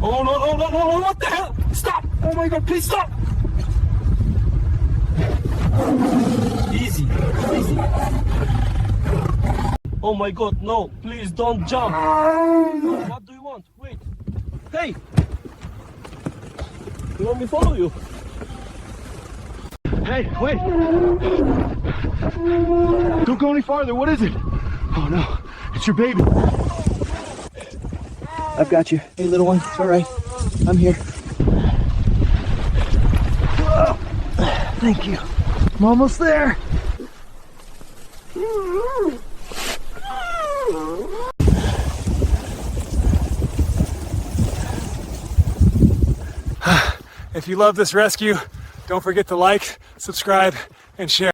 Oh no, no, no, no, no, what the hell? Stop! Oh my god, please stop! Easy, easy. Oh my god, no, please don't jump. What do you want? Wait. Hey! You want me to follow you? Hey, wait! Don't go any farther. What is it? Oh no, it's your baby. I've got you. Hey, little one. It's all right. I'm here. Thank you. I'm almost there. If you love this rescue, don't forget to like, subscribe, and share.